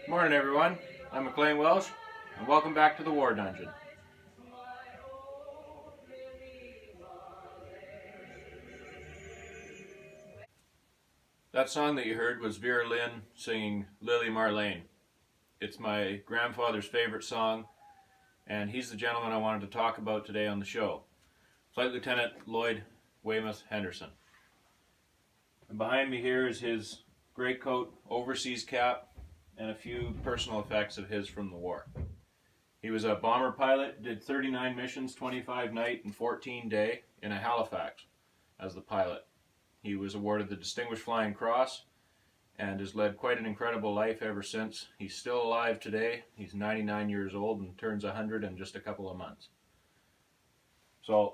Morning everyone, I'm McLean Welsh and welcome back to the War Dungeon. That song that you heard was Vera Lynn singing Lily Marlene. It's my grandfather's favorite song and he's the gentleman I wanted to talk about today on the show. Flight Lieutenant Lloyd Henderson. And behind me here is his greatcoat, overseas cap, and a few personal effects of his from the war. He was a bomber pilot, did 39 missions, 25 night and 14 day in a Halifax as the pilot. He was awarded the Distinguished Flying Cross and has led quite an incredible life ever since. He's still alive today. He's 99 years old and turns 100 in just a couple of months. So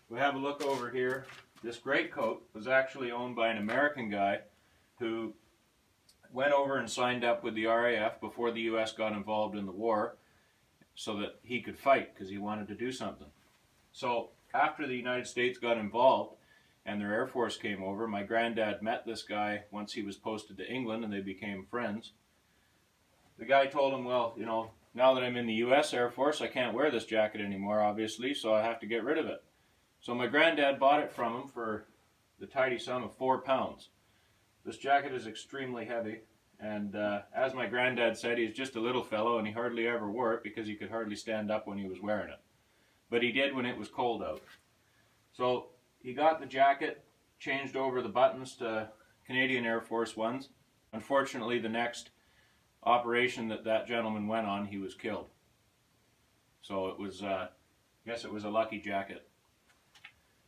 we have a look over here. This greatcoat was actually owned by an American guy who went over and signed up with the RAF before the US got involved in the war so that he could fight because he wanted to do something. So after the United States got involved and their Air Force came over, my granddad met this guy once he was posted to England and they became friends. The guy told him, well, you know, now that I'm in the US Air Force, I can't wear this jacket anymore, obviously, so I have to get rid of it. So my granddad bought it from him for the tidy sum of 4 pounds. This jacket is extremely heavy, and as my granddad said, he's just a little fellow and he hardly ever wore it because he could hardly stand up when he was wearing it. But he did when it was cold out. So he got the jacket, changed over the buttons to Canadian Air Force ones. Unfortunately, the next operation that gentleman went on, he was killed. So it was, I guess it was a lucky jacket.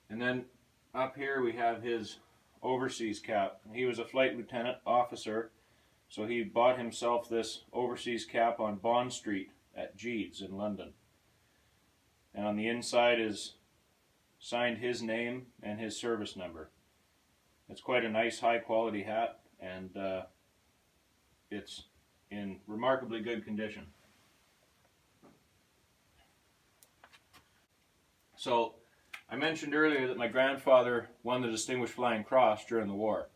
And then up here we have his overseas cap. He was a flight lieutenant officer, so he bought himself this overseas cap on Bond Street at Jeeves in London. And on the inside is signed his name and his service number. It's quite a nice high quality hat, and it's in remarkably good condition. So I mentioned earlier that my grandfather won the Distinguished Flying Cross during the war.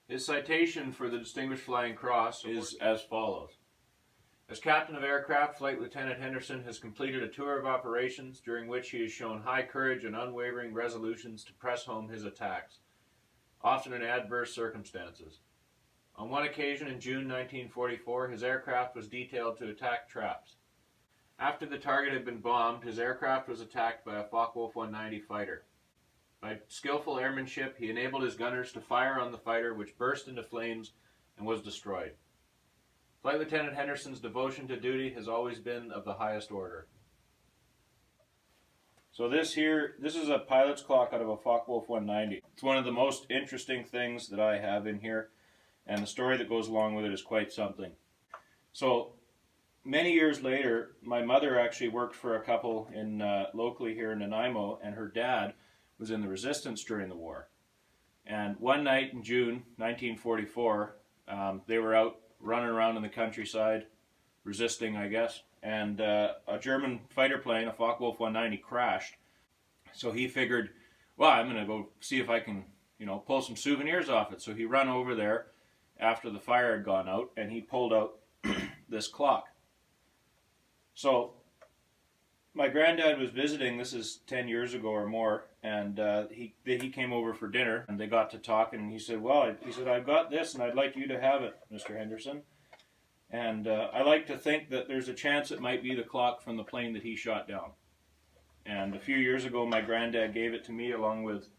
His citation for the Distinguished Flying Cross is as follows. As Captain of Aircraft, Flight Lieutenant Henderson has completed a tour of operations during which he has shown high courage and unwavering resolutions to press home his attacks, often in adverse circumstances. On one occasion in June 1944, his aircraft was detailed to attack traps. After the target had been bombed, his aircraft was attacked by a Focke-Wulf 190 fighter. By skillful airmanship, he enabled his gunners to fire on the fighter, which burst into flames and was destroyed. Flight Lieutenant Henderson's devotion to duty has always been of the highest order. So this is a pilot's clock out of a Focke-Wulf 190. It's one of the most interesting things that I have in here, and the story that goes along with it is quite something. So many years later, my mother actually worked for a couple in locally here in Nanaimo, and her dad was in the resistance during the war. And one night in June 1944, they were out running around in the countryside, resisting, I guess, and a German fighter plane, a Focke-Wulf 190, crashed. So he figured, well, I'm going to go see if I can, pull some souvenirs off it. So he ran over there after the fire had gone out, and he pulled out this clock. So my granddad was visiting, this is 10 years ago or more, and he came over for dinner, and they got to talking, and he said, well, I've got this, and I'd like you to have it, Mr. Henderson. And I like to think that there's a chance it might be the clock from the plane that he shot down. And a few years ago, my granddad gave it to me along with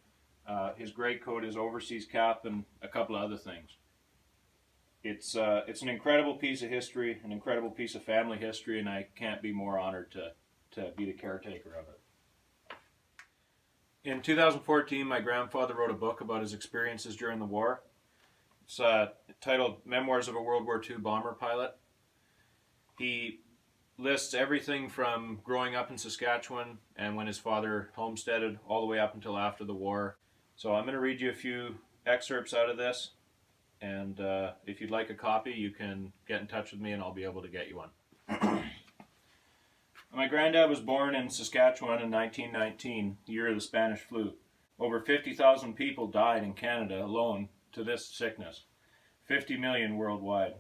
his greatcoat, his overseas cap, and a couple of other things. It's an incredible piece of history, an incredible piece of family history, and I can't be more honored to be the caretaker of it. In 2014, my grandfather wrote a book about his experiences during the war. It's titled Memoirs of a World War II Bomber Pilot. He lists everything from growing up in Saskatchewan and when his father homesteaded all the way up until after the war. So I'm going to read you a few excerpts out of this. And if you'd like a copy, you can get in touch with me and I'll be able to get you one. My granddad was born in Saskatchewan in 1919, the year of the Spanish flu. Over 50,000 people died in Canada alone to this sickness, 50 million worldwide.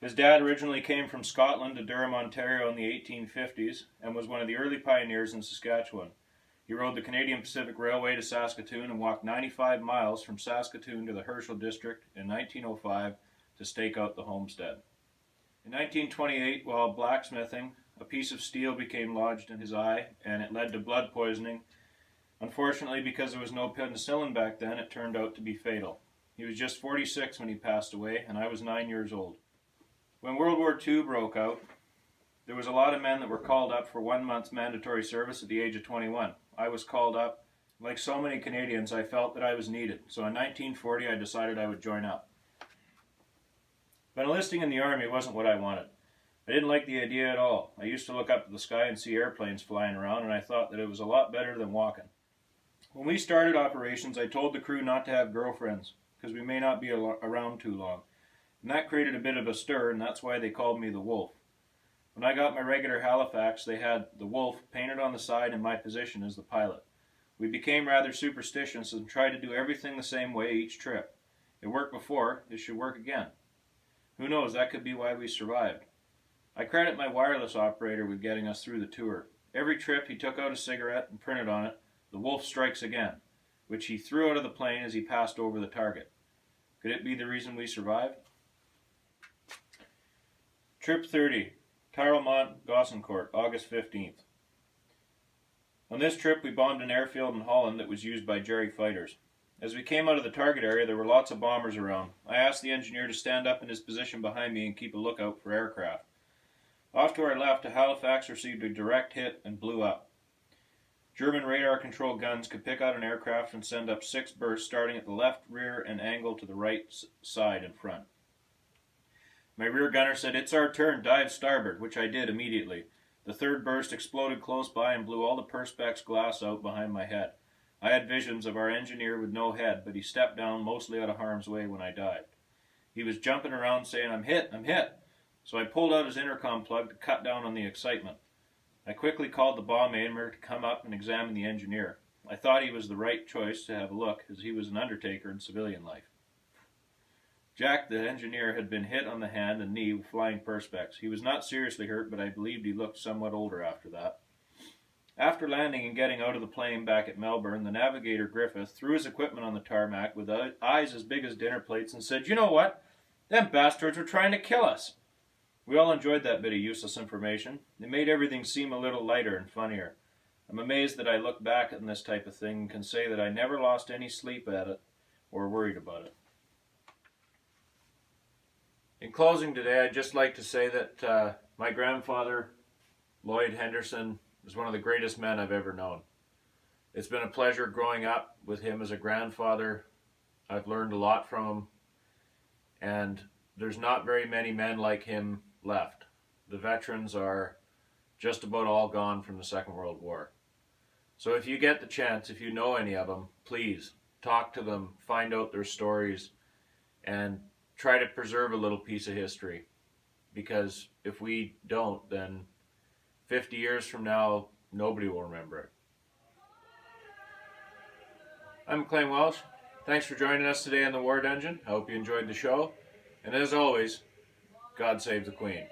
His dad originally came from Scotland to Durham, Ontario in the 1850s and was one of the early pioneers in Saskatchewan. He rode the Canadian Pacific Railway to Saskatoon and walked 95 miles from Saskatoon to the Herschel District in 1905 to stake out the homestead. In 1928, while blacksmithing, a piece of steel became lodged in his eye and it led to blood poisoning. Unfortunately, because there was no penicillin back then, it turned out to be fatal. He was just 46 when he passed away, and I was 9 years old. When World War II broke out, there was a lot of men that were called up for 1 month's mandatory service at the age of 21. I was called up. Like so many Canadians, I felt that I was needed. So in 1940, I decided I would join up. But enlisting in the Army wasn't what I wanted. I didn't like the idea at all. I used to look up at the sky and see airplanes flying around, and I thought that it was a lot better than walking. When we started operations, I told the crew not to have girlfriends, because we may not be around too long. And that created a bit of a stir, and that's why they called me the Wolf. When I got my regular Halifax, they had the Wolf painted on the side in my position as the pilot. We became rather superstitious and tried to do everything the same way each trip. It worked before, it should work again. Who knows, that could be why we survived. I credit my wireless operator with getting us through the tour. Every trip he took out a cigarette and printed on it, "The Wolf strikes again," which he threw out of the plane as he passed over the target. Could it be the reason we survived? Trip 30, Tarlemont, Gossencourt, August 15th. On this trip, we bombed an airfield in Holland that was used by Jerry fighters. As we came out of the target area, there were lots of bombers around. I asked the engineer to stand up in his position behind me and keep a lookout for aircraft. Off to our left, a Halifax received a direct hit and blew up. German radar-controlled guns could pick out an aircraft and send up 6 bursts starting at the left rear and angle to the right side and front. My rear gunner said, "It's our turn, dive starboard," which I did immediately. The 3rd burst exploded close by and blew all the Perspex glass out behind my head. I had visions of our engineer with no head, but he stepped down mostly out of harm's way when I dived. He was jumping around saying, "I'm hit, I'm hit." So I pulled out his intercom plug to cut down on the excitement. I quickly called the bomb aimer to come up and examine the engineer. I thought he was the right choice to have a look, as he was an undertaker in civilian life. Jack, the engineer, had been hit on the hand and knee with flying Perspex. He was not seriously hurt, but I believed he looked somewhat older after that. After landing and getting out of the plane back at Melbourne, the navigator Griffith threw his equipment on the tarmac with eyes as big as dinner plates and said, "You know what? Them bastards were trying to kill us." We all enjoyed that bit of useless information. It made everything seem a little lighter and funnier. I'm amazed that I look back on this type of thing and can say that I never lost any sleep at it or worried about it. In closing today, I'd just like to say that my grandfather, Lloyd Henderson, is one of the greatest men I've ever known. It's been a pleasure growing up with him as a grandfather. I've learned a lot from him, and there's not very many men like him left. The veterans are just about all gone from the Second World War. So if you get the chance, if you know any of them, please talk to them, find out their stories, and try to preserve a little piece of history. Because if we don't, then 50 years from now, nobody will remember it. I'm McLean Welsh. Thanks for joining us today on the War Dungeon. I hope you enjoyed the show. And as always, God save the Queen.